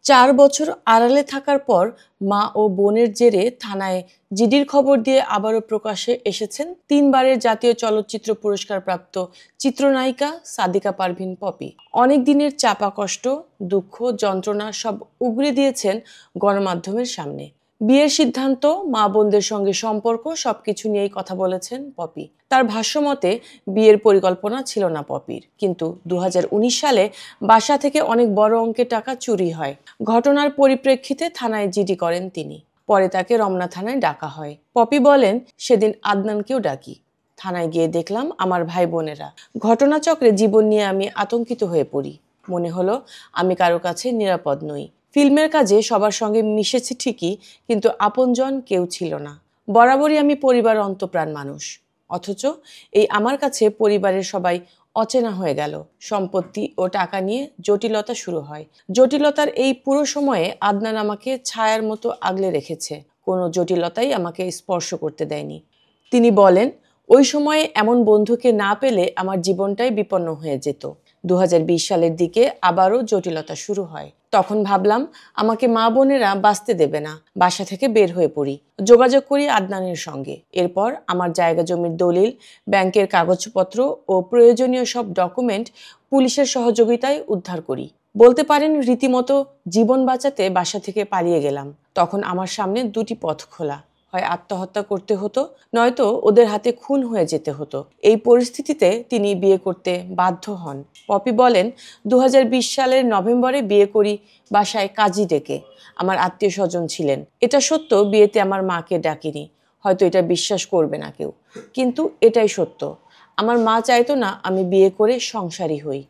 4 বছর আড়ালে থাকার পর মা ও বোনের জেরে থানায় জিডির খবর দিয়ে আবারও প্রকাশ্যে এসেছেন 3 বারের জাতীয় চলচ্চিত্র পুরস্কার প্রাপ্ত চিত্রনায়িকা সাদিকা পারভীন পপি। অনেক দিনের চাপা কষ্ট, দুঃখ, যন্ত্রণা সব উগরে দিয়েছেন গণমাধ্যমের সামনে। বিয়ের সিদ্ধান্ত, মা বোনদের সঙ্গে সম্পর্ক সবকিছু নিয়েই কথা বলেছেন পপি। তার ভাষ্যমতে বিয়ের পরিকল্পনা ছিল না পপির, কিন্তু 2019 সালে বাসা থেকে অনেক বড় অঙ্কের টাকা চুরি হয়। ঘটনার পরিপ্রেক্ষিতে থানায় জিডি করেন তিনি। পরে তাকে রমনা থানায় ডাকা হয়। পপি বলেন, সেদিন আদনানকেও ডাকি। থানায় গিয়ে দেখলাম আমার ভাই বোনেরা। ঘটনাচক্রে জীবন নিয়ে আমি আতঙ্কিত হয়ে পড়ি। মনে হলো আমি কারো কাছে নিরাপদ নই। ফিল্মের কাজে সবার সঙ্গে মিশেছি ঠিকই, কিন্তু আপনজন কেউ ছিল না। বরাবরই আমি পরিবার অন্তঃপ্রাণ মানুষ, অথচ এই আমার কাছে পরিবারের সবাই অচেনা হয়ে গেল। সম্পত্তি ও টাকা নিয়ে জটিলতা শুরু হয়। জটিলতার এই পুরো সময়ে আদনান আমাকে ছায়ার মতো আগলে রেখেছে। কোনো জটিলতাই আমাকে স্পর্শ করতে দেয়নি। তিনি বলেন, ওই সময়ে এমন বন্ধুকে না পেলে আমার জীবনটাই বিপন্ন হয়ে যেত। 2020 সালের দিকে আবারও জটিলতা শুরু হয়। তখন ভাবলাম আমাকে মা বোনেরা বাঁচতে দেবে না। বাসা থেকে বের হয়ে পড়ি। যোগাযোগ করি আদনানের সঙ্গে। এরপর আমার জায়গা জমির দলিল, ব্যাংকের কাগজপত্র ও প্রয়োজনীয় সব ডকুমেন্ট পুলিশের সহযোগিতায় উদ্ধার করি। বলতে পারেন রীতিমতো জীবন বাঁচাতে বাসা থেকে পালিয়ে গেলাম। তখন আমার সামনে দুটি পথ খোলা। হয় আত্মহত্যা করতে হতো, নয়তো ওদের হাতে খুন হয়ে যেতে হতো। এই পরিস্থিতিতে তিনি বিয়ে করতে বাধ্য হন। পপি বলেন, 2020 সালের নভেম্বরে বিয়ে করি বাসায় কাজী ডেকে। আমার আত্মীয় স্বজন ছিলেন। এটা সত্য, বিয়েতে আমার মাকে ডাকিনি। হয়তো এটা বিশ্বাস করবে না কেউ, কিন্তু এটাই সত্য। আমার মা চাইতো না আমি বিয়ে করে সংসারী হই।